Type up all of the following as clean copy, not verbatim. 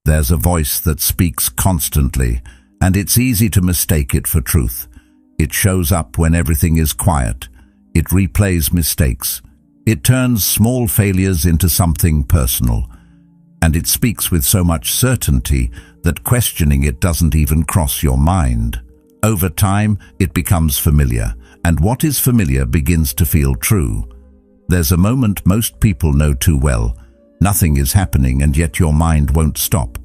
There's a voice that speaks constantly, and it's easy to mistake it for truth. It shows up when everything is quiet. It replays mistakes. It turns small failures into something personal. And it speaks with so much certainty that questioning it doesn't even cross your mind. Over time, it becomes familiar, and what is familiar begins to feel true. There's a moment most people know too well. Nothing is happening, and yet your mind won't stop.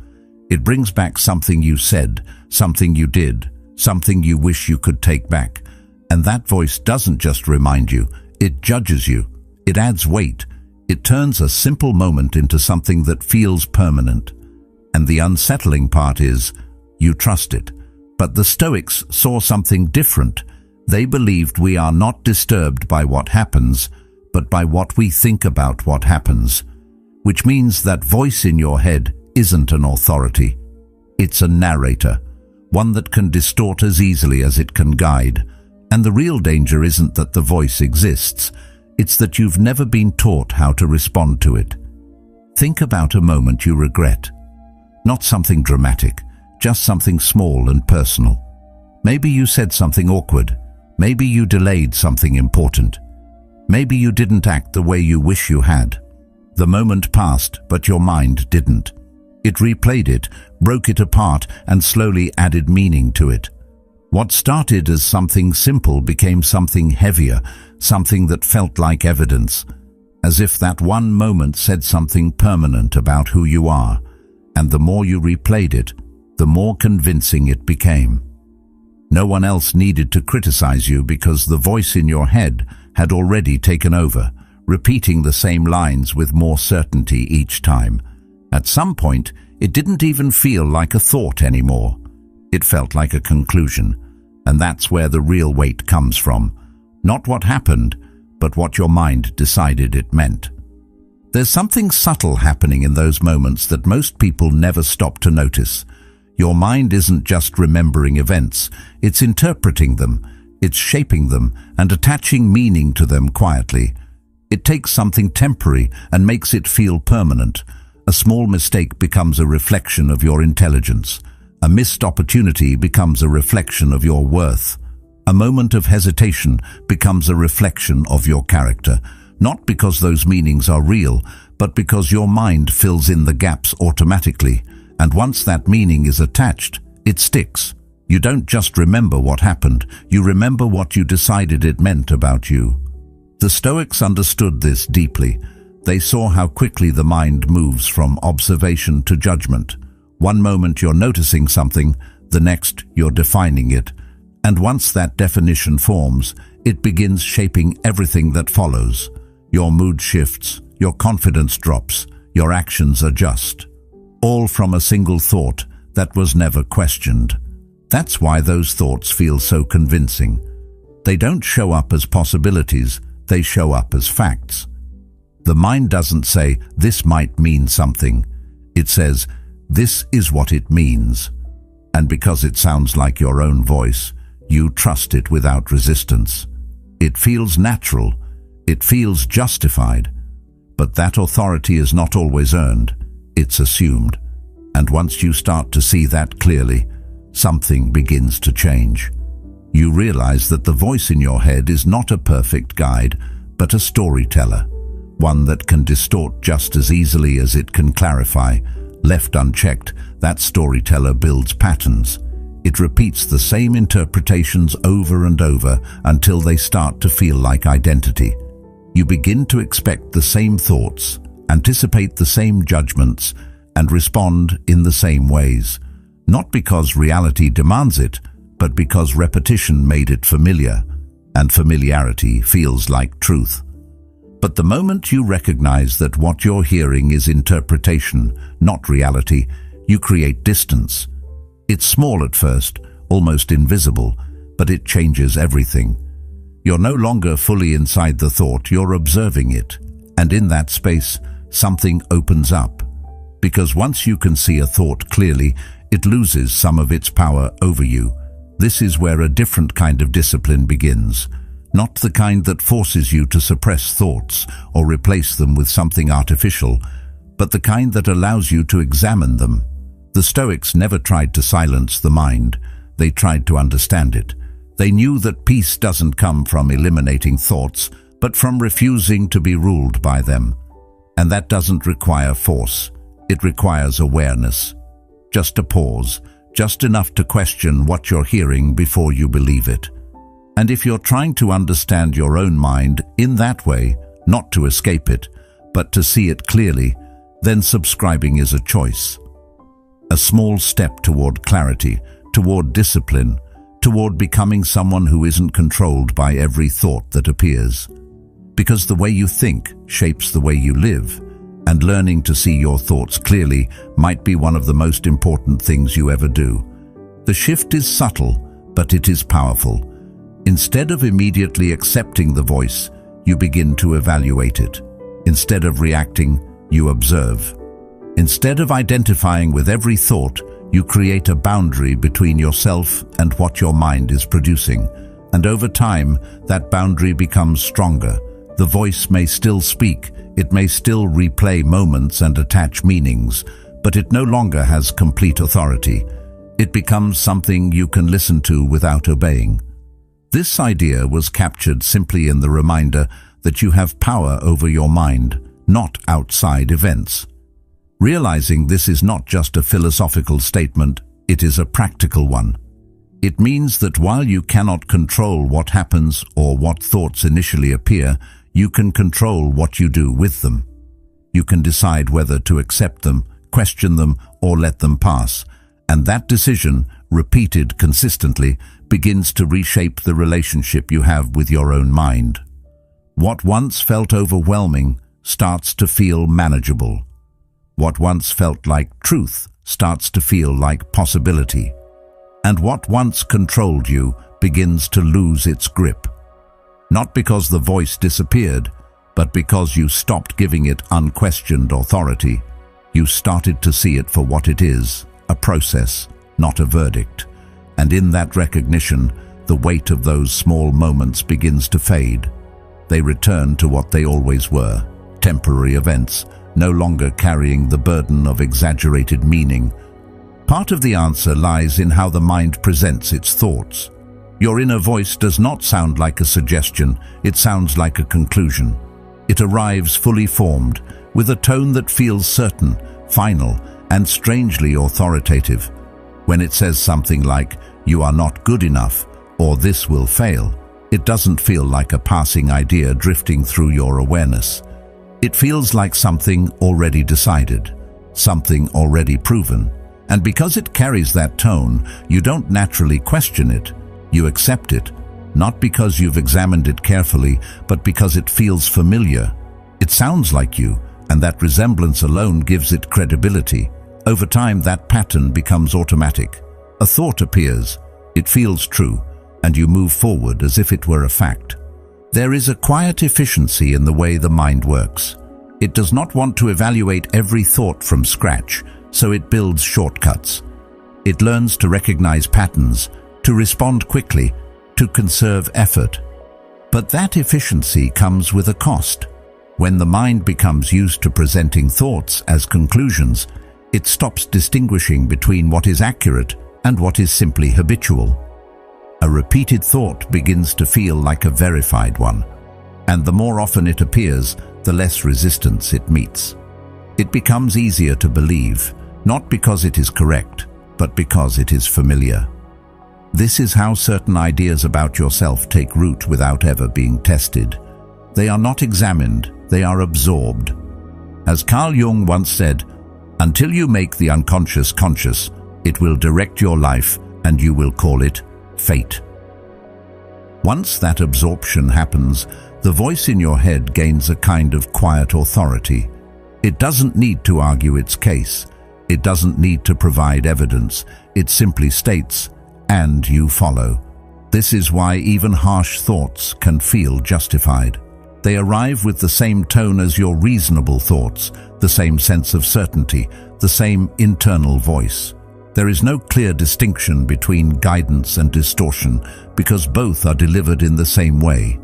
It brings back something you said, something you did, something you wish you could take back. And that voice doesn't just remind you, it judges you. It adds weight. It turns a simple moment into something that feels permanent. And the unsettling part is, you trust it. But the Stoics saw something different. They believed we are not disturbed by what happens, but by what we think about what happens. Which means that voice in your head isn't an authority. It's a narrator, one that can distort as easily as it can guide. And the real danger isn't that the voice exists. It's that you've never been taught how to respond to it. Think about a moment you regret. Not something dramatic, just something small and personal. Maybe you said something awkward. Maybe you delayed something important. Maybe you didn't act the way you wish you had. The moment passed, but your mind didn't. It replayed it, broke it apart, and slowly added meaning to it. What started as something simple became something heavier, something that felt like evidence, as if that one moment said something permanent about who you are. And the more you replayed it, the more convincing it became. No one else needed to criticize you because the voice in your head had already taken over, repeating the same lines with more certainty each time. At some point, it didn't even feel like a thought anymore. It felt like a conclusion, and that's where the real weight comes from. Not what happened, but what your mind decided it meant. There's something subtle happening in those moments that most people never stop to notice. Your mind isn't just remembering events, it's interpreting them, it's shaping them and attaching meaning to them quietly. It takes something temporary and makes it feel permanent. A small mistake becomes a reflection of your intelligence. A missed opportunity becomes a reflection of your worth. A moment of hesitation becomes a reflection of your character, not because those meanings are real, but because your mind fills in the gaps automatically. And once that meaning is attached, it sticks. You don't just remember what happened, you remember what you decided it meant about you. The Stoics understood this deeply. They saw how quickly the mind moves from observation to judgment. One moment you're noticing something, the next you're defining it. And once that definition forms, it begins shaping everything that follows. Your mood shifts, your confidence drops, your actions adjust. All from a single thought that was never questioned. That's why those thoughts feel so convincing. They don't show up as possibilities, they show up as facts. The mind doesn't say, this might mean something. It says, this is what it means. And because it sounds like your own voice, you trust it without resistance. It feels natural. It feels justified. But that authority is not always earned. It's assumed. And once you start to see that clearly, something begins to change. You realize that the voice in your head is not a perfect guide, but a storyteller. One that can distort just as easily as it can clarify. Left unchecked, that storyteller builds patterns. It repeats the same interpretations over and over until they start to feel like identity. You begin to expect the same thoughts, anticipate the same judgments, and respond in the same ways. Not because reality demands it, but because repetition made it familiar, and familiarity feels like truth. But the moment you recognize that what you're hearing is interpretation, not reality, you create distance. It's small at first, almost invisible, but it changes everything. You're no longer fully inside the thought, you're observing it. And in that space, something opens up. Because once you can see a thought clearly, it loses some of its power over you. This is where a different kind of discipline begins. Not the kind that forces you to suppress thoughts or replace them with something artificial, but the kind that allows you to examine them. The Stoics never tried to silence the mind, they tried to understand it. They knew that peace doesn't come from eliminating thoughts, but from refusing to be ruled by them. And that doesn't require force, it requires awareness. Just a pause, just enough to question what you're hearing before you believe it. And if you're trying to understand your own mind in that way, not to escape it, but to see it clearly, then subscribing is a choice. A small step toward clarity, toward discipline, toward becoming someone who isn't controlled by every thought that appears. Because the way you think shapes the way you live, and learning to see your thoughts clearly might be one of the most important things you ever do. The shift is subtle, but it is powerful. Instead of immediately accepting the voice, you begin to evaluate it. Instead of reacting, you observe. Instead of identifying with every thought, you create a boundary between yourself and what your mind is producing. And over time, that boundary becomes stronger. The voice may still speak, it may still replay moments and attach meanings, but it no longer has complete authority. It becomes something you can listen to without obeying. This idea was captured simply in the reminder that you have power over your mind, not outside events. Realizing this is not just a philosophical statement, it is a practical one. It means that while you cannot control what happens or what thoughts initially appear, you can control what you do with them. You can decide whether to accept them, question them, or let them pass, and that decision, repeated consistently, begins to reshape the relationship you have with your own mind. What once felt overwhelming starts to feel manageable. What once felt like truth starts to feel like possibility. And what once controlled you begins to lose its grip. Not because the voice disappeared, but because you stopped giving it unquestioned authority. You started to see it for what it is, a process, not a verdict. And in that recognition, the weight of those small moments begins to fade. They return to what they always were, temporary events, no longer carrying the burden of exaggerated meaning. Part of the answer lies in how the mind presents its thoughts. Your inner voice does not sound like a suggestion, it sounds like a conclusion. It arrives fully formed, with a tone that feels certain, final, and strangely authoritative. When it says something like, "You are not good enough," or "This will fail," it doesn't feel like a passing idea drifting through your awareness. It feels like something already decided, something already proven. And because it carries that tone, you don't naturally question it. You accept it, not because you've examined it carefully, but because it feels familiar. It sounds like you, and that resemblance alone gives it credibility. Over time, that pattern becomes automatic. A thought appears, it feels true, and you move forward as if it were a fact. There is a quiet efficiency in the way the mind works. It does not want to evaluate every thought from scratch, so it builds shortcuts. It learns to recognize patterns, to respond quickly, to conserve effort. But that efficiency comes with a cost. When the mind becomes used to presenting thoughts as conclusions, it stops distinguishing between what is accurate and what is simply habitual. A repeated thought begins to feel like a verified one, and the more often it appears, the less resistance it meets. It becomes easier to believe, not because it is correct, but because it is familiar. This is how certain ideas about yourself take root without ever being tested. They are not examined, they are absorbed. As Carl Jung once said, "Until you make the unconscious conscious, it will direct your life and you will call it fate." Once that absorption happens, the voice in your head gains a kind of quiet authority. It doesn't need to argue its case. It doesn't need to provide evidence. It simply states, and you follow. This is why even harsh thoughts can feel justified. They arrive with the same tone as your reasonable thoughts, the same sense of certainty, the same internal voice. There is no clear distinction between guidance and distortion because both are delivered in the same way.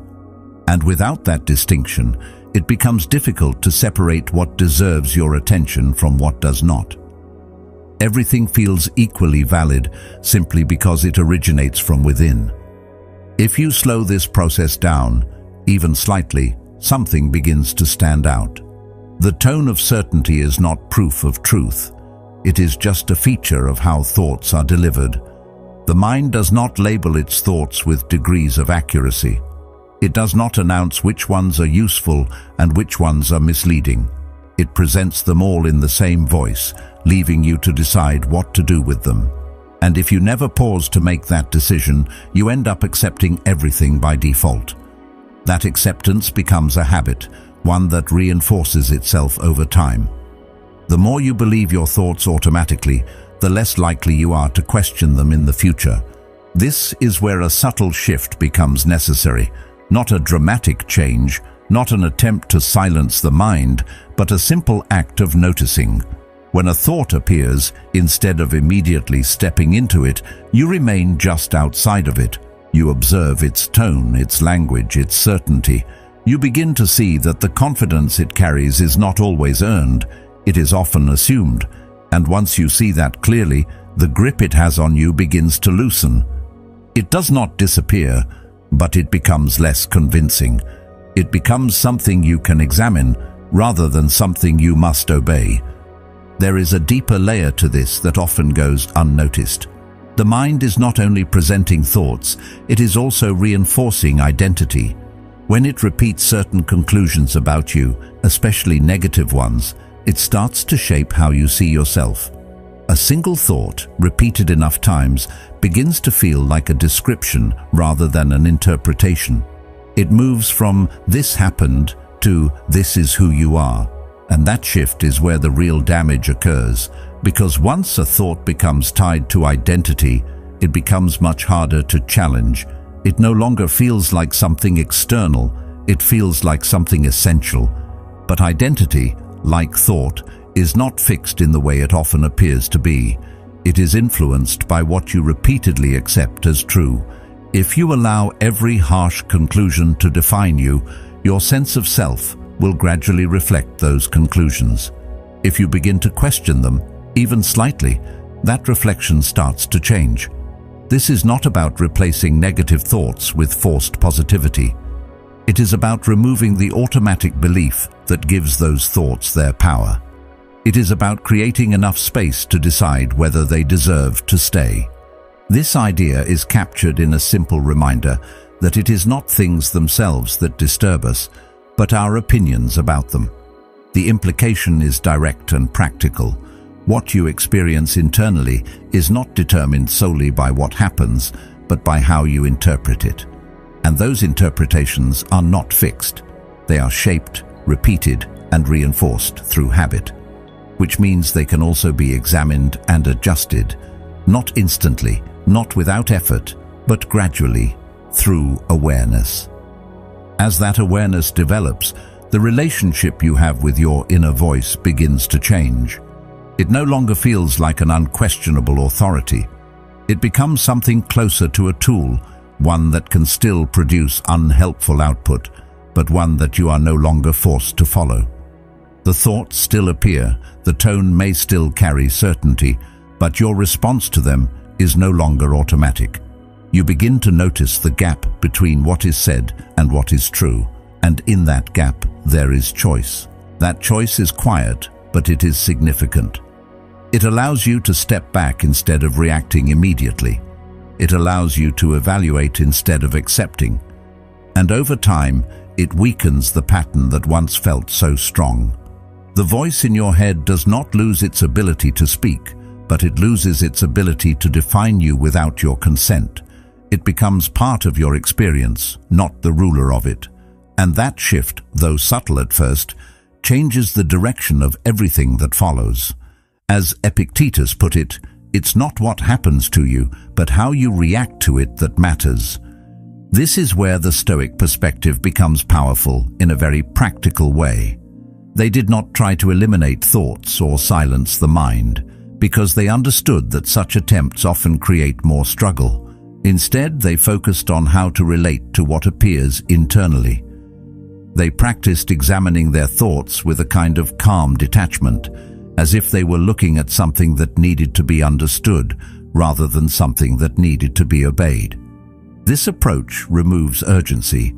And without that distinction, it becomes difficult to separate what deserves your attention from what does not. Everything feels equally valid simply because it originates from within. If you slow this process down, even slightly, something begins to stand out. The tone of certainty is not proof of truth. It is just a feature of how thoughts are delivered. The mind does not label its thoughts with degrees of accuracy. It does not announce which ones are useful and which ones are misleading. It presents them all in the same voice, leaving you to decide what to do with them. And if you never pause to make that decision, you end up accepting everything by default. That acceptance becomes a habit, one that reinforces itself over time. The more you believe your thoughts automatically, the less likely you are to question them in the future. This is where a subtle shift becomes necessary, not a dramatic change, not an attempt to silence the mind, but a simple act of noticing. When a thought appears, instead of immediately stepping into it, you remain just outside of it. You observe its tone, its language, its certainty. You begin to see that the confidence it carries is not always earned, it is often assumed. And once you see that clearly, the grip it has on you begins to loosen. It does not disappear, but it becomes less convincing. It becomes something you can examine, rather than something you must obey. There is a deeper layer to this that often goes unnoticed. The mind is not only presenting thoughts, it is also reinforcing identity. When it repeats certain conclusions about you, especially negative ones, it starts to shape how you see yourself. A single thought, repeated enough times, begins to feel like a description rather than an interpretation. It moves from "this happened" to "this is who you are." And that shift is where the real damage occurs, because once a thought becomes tied to identity, it becomes much harder to challenge. It no longer feels like something external, it feels like something essential. But identity, like thought, is not fixed in the way it often appears to be. It is influenced by what you repeatedly accept as true. If you allow every harsh conclusion to define you, your sense of self will gradually reflect those conclusions. If you begin to question them, even slightly, that reflection starts to change. This is not about replacing negative thoughts with forced positivity. It is about removing the automatic belief that gives those thoughts their power. It is about creating enough space to decide whether they deserve to stay. This idea is captured in a simple reminder that it is not things themselves that disturb us, but our opinions about them. The implication is direct and practical. What you experience internally is not determined solely by what happens, but by how you interpret it. And those interpretations are not fixed. They are shaped, repeated, and reinforced through habit, which means they can also be examined and adjusted, not instantly, not without effort, but gradually, through awareness. As that awareness develops, the relationship you have with your inner voice begins to change. It no longer feels like an unquestionable authority. It becomes something closer to a tool, one that can still produce unhelpful output, but one that you are no longer forced to follow. The thoughts still appear, the tone may still carry certainty, but your response to them is no longer automatic. You begin to notice the gap between what is said and what is true, and in that gap there is choice. That choice is quiet, but it is significant. It allows you to step back instead of reacting immediately. It allows you to evaluate instead of accepting. And over time, it weakens the pattern that once felt so strong. The voice in your head does not lose its ability to speak, but it loses its ability to define you without your consent. It becomes part of your experience, not the ruler of it. And that shift, though subtle at first, changes the direction of everything that follows. As Epictetus put it, it's not what happens to you, but how you react to it that matters. This is where the Stoic perspective becomes powerful in a very practical way. They did not try to eliminate thoughts or silence the mind, because they understood that such attempts often create more struggle. Instead, they focused on how to relate to what appears internally. They practiced examining their thoughts with a kind of calm detachment. as if they were looking at something that needed to be understood rather than something that needed to be obeyed. This approach removes urgency.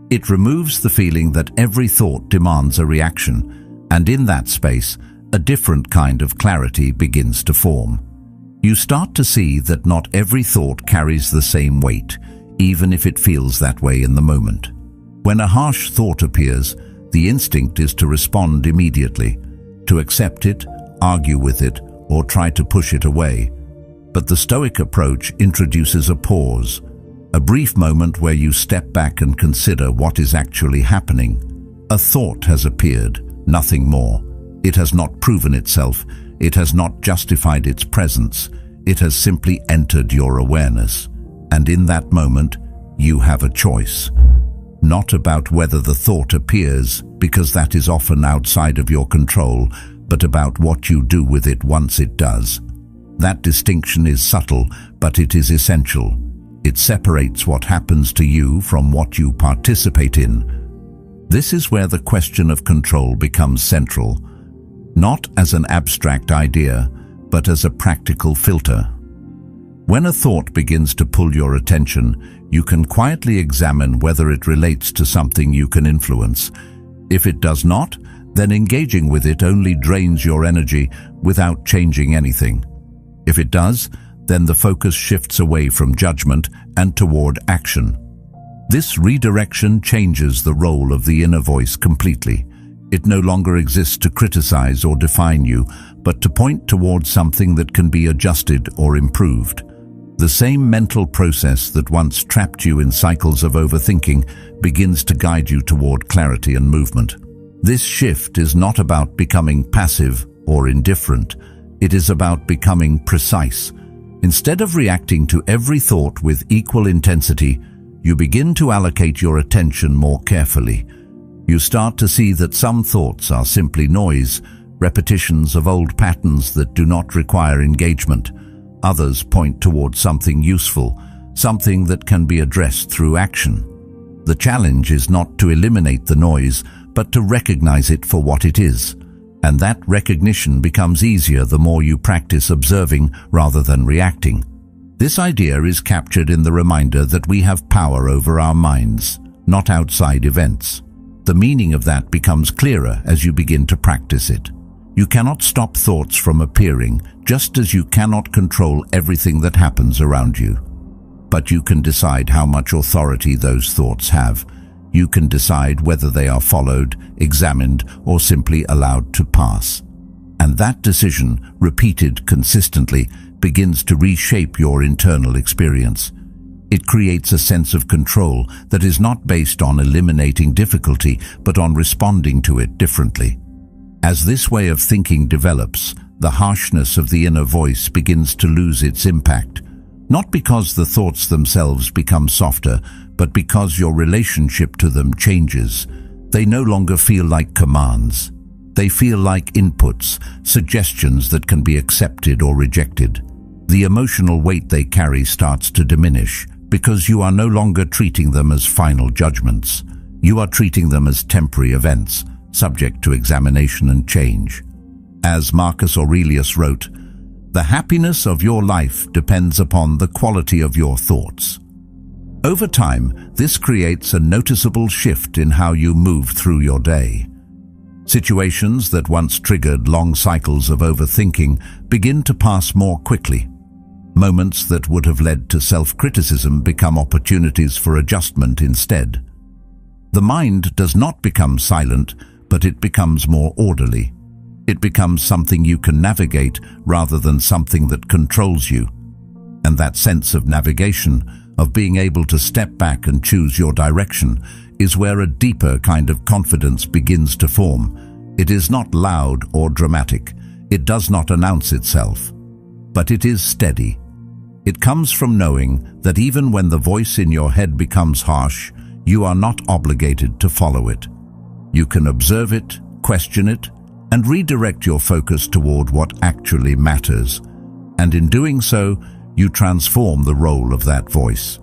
It removes the feeling that every thought demands a reaction, and in that space, a different kind of clarity begins to form. You start to see that not every thought carries the same weight, even if it feels that way in the moment. When a harsh thought appears, the instinct is to respond immediately, to accept it, argue with it, or try to push it away. But the Stoic approach introduces a pause, a brief moment where you step back and consider what is actually happening. A thought has appeared, nothing more. It has not proven itself. It has not justified its presence. It has simply entered your awareness. And in that moment, you have a choice. Not about whether the thought appears, because that is often outside of your control, but about what you do with it once it does. That distinction is subtle, but it is essential. It separates what happens to you from what you participate in. This is where the question of control becomes central, not as an abstract idea, but as a practical filter. When a thought begins to pull your attention, you can quietly examine whether it relates to something you can influence. If it does not, then engaging with it only drains your energy without changing anything. If it does, then the focus shifts away from judgment and toward action. This redirection changes the role of the inner voice completely. It no longer exists to criticize or define you, but to point towards something that can be adjusted or improved. The same mental process that once trapped you in cycles of overthinking begins to guide you toward clarity and movement. This shift is not about becoming passive or indifferent. It is about becoming precise. Instead of reacting to every thought with equal intensity, you begin to allocate your attention more carefully. You start to see that some thoughts are simply noise, repetitions of old patterns that do not require engagement. Others point towards something useful, something that can be addressed through action. The challenge is not to eliminate the noise, but to recognize it for what it is. And that recognition becomes easier the more you practice observing rather than reacting. This idea is captured in the reminder that we have power over our minds, not outside events. The meaning of that becomes clearer as you begin to practice it. You cannot stop thoughts from appearing, just as you cannot control everything that happens around you. But you can decide how much authority those thoughts have. You can decide whether they are followed, examined, or simply allowed to pass. And that decision, repeated consistently, begins to reshape your internal experience. It creates a sense of control that is not based on eliminating difficulty, but on responding to it differently. As this way of thinking develops, the harshness of the inner voice begins to lose its impact, not because the thoughts themselves become softer, but because your relationship to them changes. They no longer feel like commands. They feel like inputs, suggestions that can be accepted or rejected. The emotional weight they carry starts to diminish, because you are no longer treating them as final judgments. You are treating them as temporary events, subject to examination and change. As Marcus Aurelius wrote, "The happiness of your life depends upon the quality of your thoughts." Over time, this creates a noticeable shift in how you move through your day. Situations that once triggered long cycles of overthinking begin to pass more quickly. Moments that would have led to self-criticism become opportunities for adjustment instead. The mind does not become silent, but it becomes more orderly. It becomes something you can navigate rather than something that controls you. And that sense of navigation, of being able to step back and choose your direction, is where a deeper kind of confidence begins to form. It is not loud or dramatic. It does not announce itself. But it is steady. It comes from knowing that even when the voice in your head becomes harsh, you are not obligated to follow it. You can observe it, question it, and redirect your focus toward what actually matters. And in doing so, you transform the role of that voice.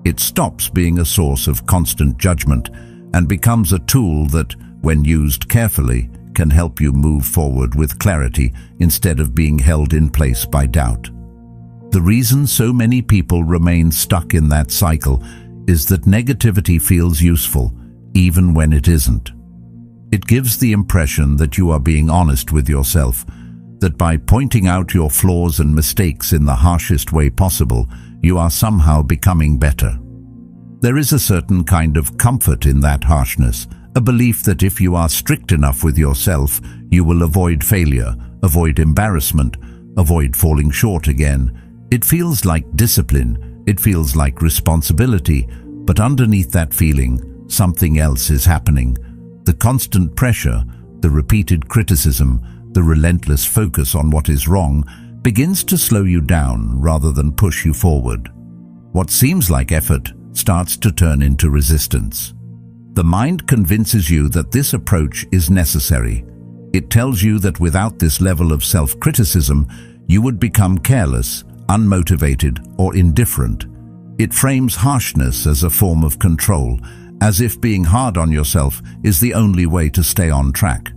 It stops being a source of constant judgment and becomes a tool that, when used carefully, can help you move forward with clarity instead of being held in place by doubt. The reason so many people remain stuck in that cycle is that negativity feels useful, even when it isn't. It gives the impression that you are being honest with yourself, that by pointing out your flaws and mistakes in the harshest way possible, you are somehow becoming better. There is a certain kind of comfort in that harshness, a belief that if you are strict enough with yourself, you will avoid failure, avoid embarrassment, avoid falling short again. It feels like discipline, it feels like responsibility, but underneath that feeling, something else is happening. The constant pressure, the repeated criticism, the relentless focus on what is wrong begins to slow you down rather than push you forward. What seems like effort starts to turn into resistance. The mind convinces you that this approach is necessary. It tells you that without this level of self-criticism, you would become careless, unmotivated, or indifferent. It frames harshness as a form of control, as if being hard on yourself is the only way to stay on track.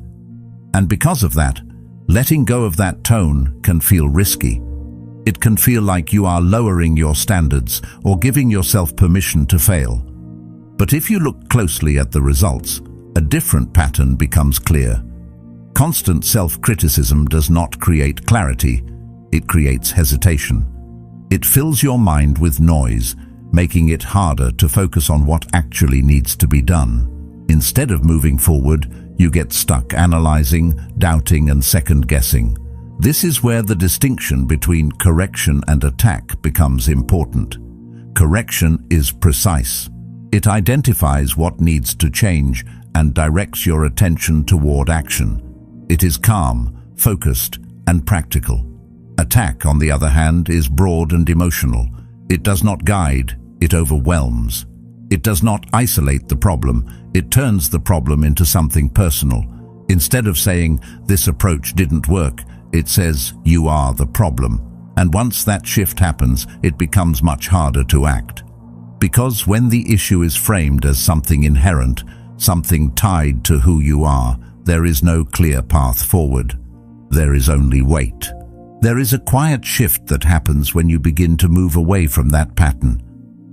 And because of that, letting go of that tone can feel risky. It can feel like you are lowering your standards or giving yourself permission to fail. But if you look closely at the results, a different pattern becomes clear. Constant self-criticism does not create clarity, it creates hesitation. It fills your mind with noise, making it harder to focus on what actually needs to be done. Instead of moving forward, you get stuck analyzing, doubting, and second-guessing. This is where the distinction between correction and attack becomes important. Correction is precise. It identifies what needs to change and directs your attention toward action. It is calm, focused, and practical. Attack, on the other hand, is broad and emotional. It does not guide, it overwhelms. It does not isolate the problem, it turns the problem into something personal. Instead of saying, "This approach didn't work," it says, "You are the problem." And once that shift happens, it becomes much harder to act. Because when the issue is framed as something inherent, something tied to who you are, there is no clear path forward. There is only weight. There is a quiet shift that happens when you begin to move away from that pattern.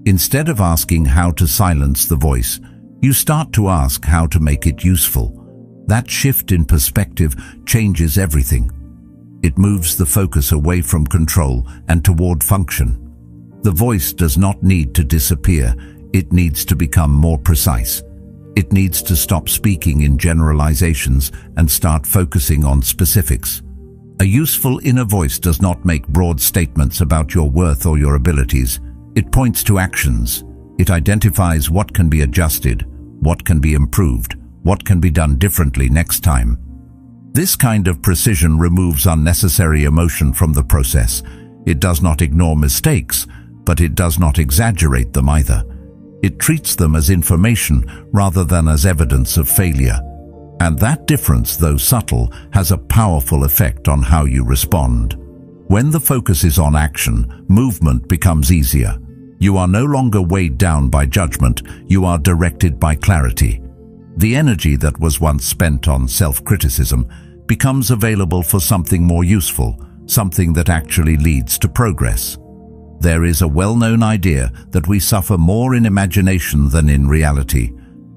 Instead of asking how to silence the voice, you start to ask how to make it useful. That shift in perspective changes everything. It moves the focus away from control and toward function. The voice does not need to disappear, it needs to become more precise. It needs to stop speaking in generalizations and start focusing on specifics. A useful inner voice does not make broad statements about your worth or your abilities. It points to actions. It identifies what can be adjusted, what can be improved, what can be done differently next time. This kind of precision removes unnecessary emotion from the process. It does not ignore mistakes, but it does not exaggerate them either. It treats them as information rather than as evidence of failure. And that difference, though subtle, has a powerful effect on how you respond. When the focus is on action, movement becomes easier. You are no longer weighed down by judgment, you are directed by clarity. The energy that was once spent on self-criticism becomes available for something more useful, something that actually leads to progress. There is a well-known idea that we suffer more in imagination than in reality,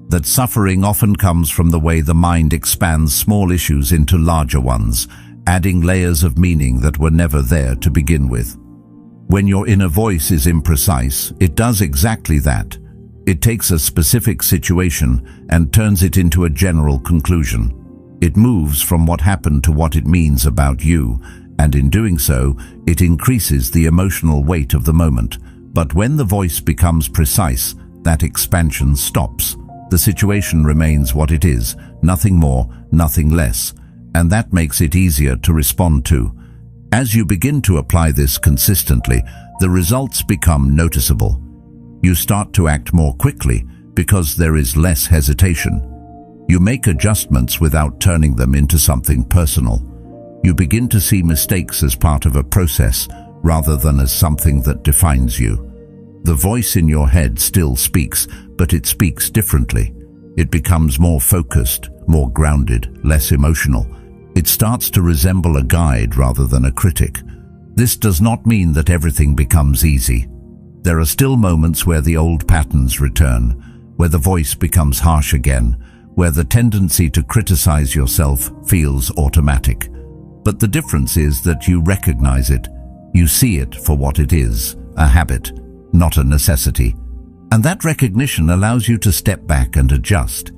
that suffering often comes from the way the mind expands small issues into larger ones, adding layers of meaning that were never there to begin with. When your inner voice is imprecise, it does exactly that. It takes a specific situation and turns it into a general conclusion. It moves from what happened to what it means about you, and in doing so, it increases the emotional weight of the moment. But when the voice becomes precise, that expansion stops. The situation remains what it is, nothing more, nothing less, and that makes it easier to respond to. As you begin to apply this consistently, the results become noticeable. You start to act more quickly because there is less hesitation. You make adjustments without turning them into something personal. You begin to see mistakes as part of a process rather than as something that defines you. The voice in your head still speaks, but it speaks differently. It becomes more focused, more grounded, less emotional. It starts to resemble a guide rather than a critic. This does not mean that everything becomes easy. There are still moments where the old patterns return, where the voice becomes harsh again, where the tendency to criticize yourself feels automatic. But the difference is that you recognize it. You see it for what it is, a habit, not a necessity. And that recognition allows you to step back and adjust.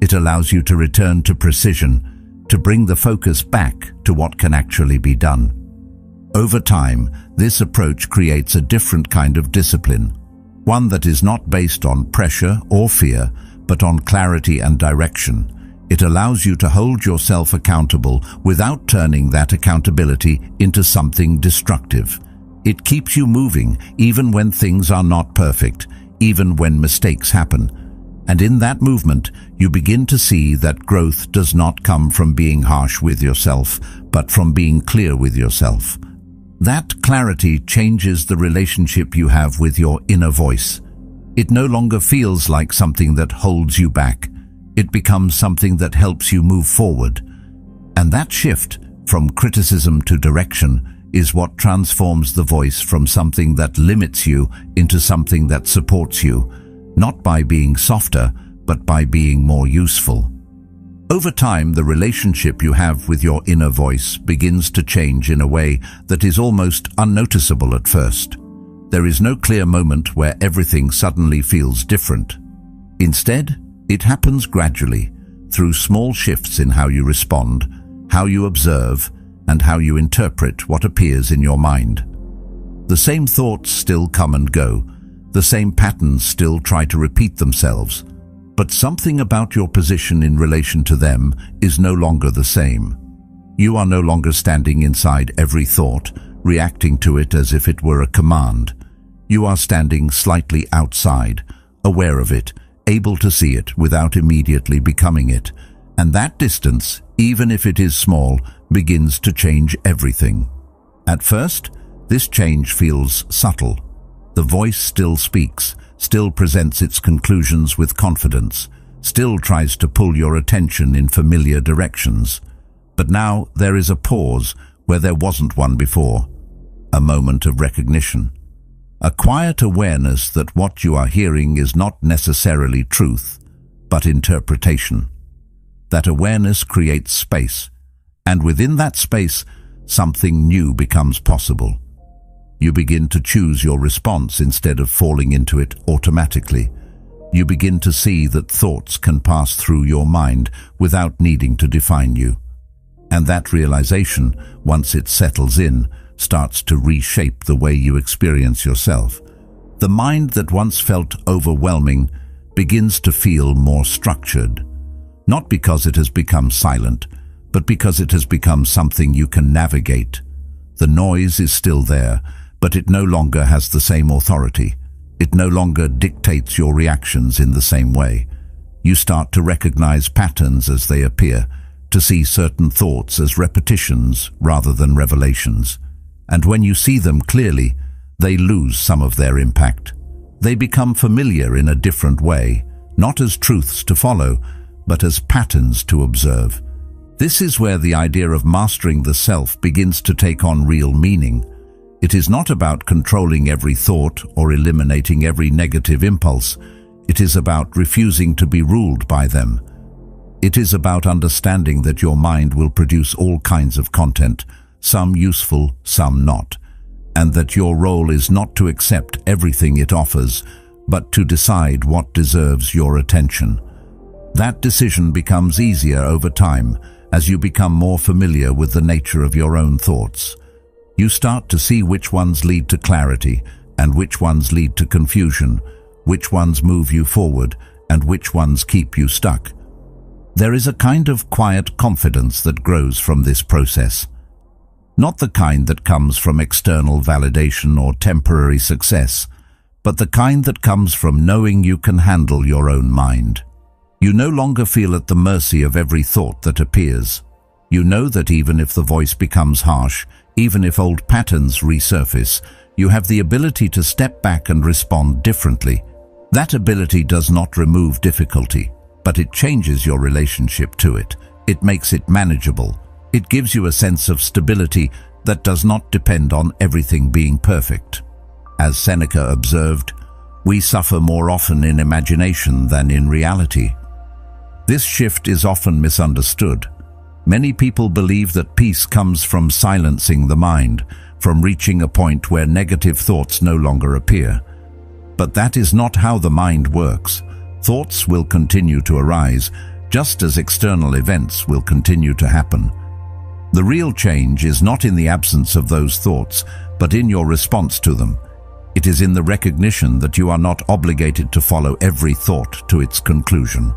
It allows you to return to precision, to bring the focus back to what can actually be done. Over time, this approach creates a different kind of discipline, one that is not based on pressure or fear, but on clarity and direction. It allows you to hold yourself accountable without turning that accountability into something destructive. It keeps you moving even when things are not perfect, even when mistakes happen. And in that movement, you begin to see that growth does not come from being harsh with yourself, but from being clear with yourself. That clarity changes the relationship you have with your inner voice. It no longer feels like something that holds you back. It becomes something that helps you move forward. And that shift from criticism to direction is what transforms the voice from something that limits you into something that supports you, not by being softer, but by being more useful. Over time, the relationship you have with your inner voice begins to change in a way that is almost unnoticeable at first. There is no clear moment where everything suddenly feels different. Instead, it happens gradually, through small shifts in how you respond, how you observe, and how you interpret what appears in your mind. The same thoughts still come and go, the same patterns still try to repeat themselves, but something about your position in relation to them is no longer the same. You are no longer standing inside every thought, reacting to it as if it were a command. You are standing slightly outside, aware of it, able to see it without immediately becoming it. And that distance, even if it is small, begins to change everything. At first, this change feels subtle. The voice still speaks, still presents its conclusions with confidence, still tries to pull your attention in familiar directions. But now there is a pause where there wasn't one before, a moment of recognition, a quiet awareness that what you are hearing is not necessarily truth, but interpretation. That awareness creates space, and within that space, something new becomes possible. You begin to choose your response instead of falling into it automatically. You begin to see that thoughts can pass through your mind without needing to define you. And that realization, once it settles in, starts to reshape the way you experience yourself. The mind that once felt overwhelming begins to feel more structured, not because it has become silent, but because it has become something you can navigate. The noise is still there, but it no longer has the same authority. It no longer dictates your reactions in the same way. You start to recognize patterns as they appear, to see certain thoughts as repetitions rather than revelations. And when you see them clearly, they lose some of their impact. They become familiar in a different way, not as truths to follow, but as patterns to observe. This is where the idea of mastering the self begins to take on real meaning. It is not about controlling every thought or eliminating every negative impulse. It is about refusing to be ruled by them. It is about understanding that your mind will produce all kinds of content, some useful, some not, and that your role is not to accept everything it offers, but to decide what deserves your attention. That decision becomes easier over time as you become more familiar with the nature of your own thoughts. You start to see which ones lead to clarity and which ones lead to confusion, which ones move you forward and which ones keep you stuck. There is a kind of quiet confidence that grows from this process. Not the kind that comes from external validation or temporary success, but the kind that comes from knowing you can handle your own mind. You no longer feel at the mercy of every thought that appears. You know that even if the voice becomes harsh, even if old patterns resurface, you have the ability to step back and respond differently. That ability does not remove difficulty, but but it changes your relationship to it. It makes it manageable. It gives you a sense of stability that does not depend on everything being perfect. As Seneca observed, we suffer more often in imagination than in reality. This shift is often misunderstood. Many people believe that peace comes from silencing the mind, from reaching a point where negative thoughts no longer appear. But that is not how the mind works. Thoughts will continue to arise, just as external events will continue to happen. The real change is not in the absence of those thoughts, but in your response to them. It is in the recognition that you are not obligated to follow every thought to its conclusion.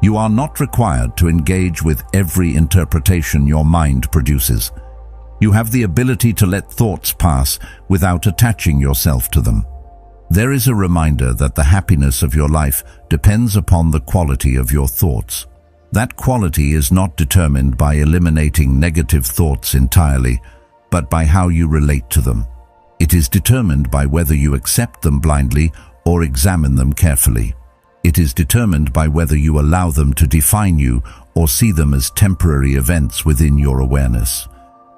You are not required to engage with every interpretation your mind produces. You have the ability to let thoughts pass without attaching yourself to them. There is a reminder that the happiness of your life depends upon the quality of your thoughts. That quality is not determined by eliminating negative thoughts entirely, but by how you relate to them. It is determined by whether you accept them blindly or examine them carefully. It is determined by whether you allow them to define you or see them as temporary events within your awareness.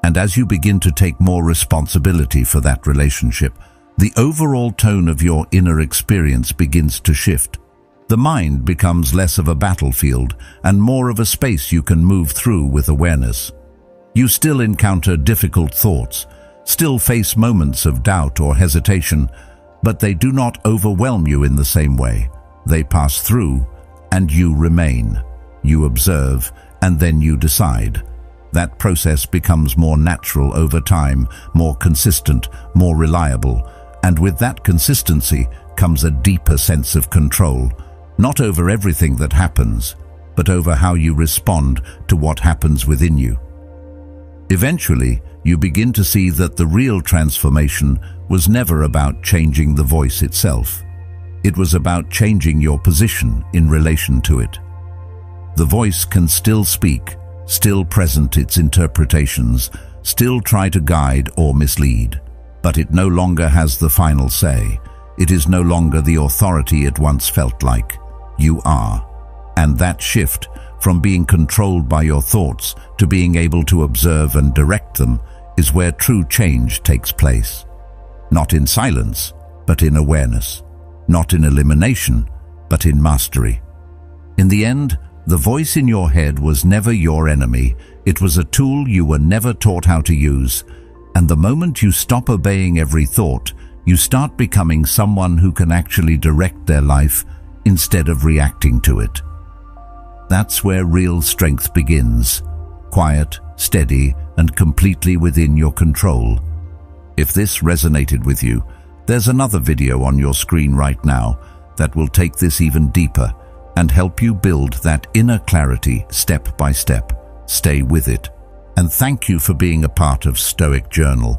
And as you begin to take more responsibility for that relationship, the overall tone of your inner experience begins to shift. The mind becomes less of a battlefield and more of a space you can move through with awareness. You still encounter difficult thoughts, still face moments of doubt or hesitation, but they do not overwhelm you in the same way. They pass through, and you remain. You observe, and then you decide. That process becomes more natural over time, more consistent, more reliable, and with that consistency comes a deeper sense of control, not over everything that happens, but over how you respond to what happens within you. Eventually, you begin to see that the real transformation was never about changing the voice itself. It was about changing your position in relation to it. The voice can still speak, still present its interpretations, still try to guide or mislead, but it no longer has the final say. It is no longer the authority it once felt like. You are. And that shift, from being controlled by your thoughts to being able to observe and direct them, is where true change takes place. Not in silence, but in awareness. Not in elimination, but in mastery. In the end, the voice in your head was never your enemy. It was a tool you were never taught how to use. And the moment you stop obeying every thought, you start becoming someone who can actually direct their life instead of reacting to it. That's where real strength begins. Quiet, steady, and completely within your control. If this resonated with you, there's another video on your screen right now that will take this even deeper and help you build that inner clarity step by step. Stay with it. And thank you for being a part of Stoic Journal.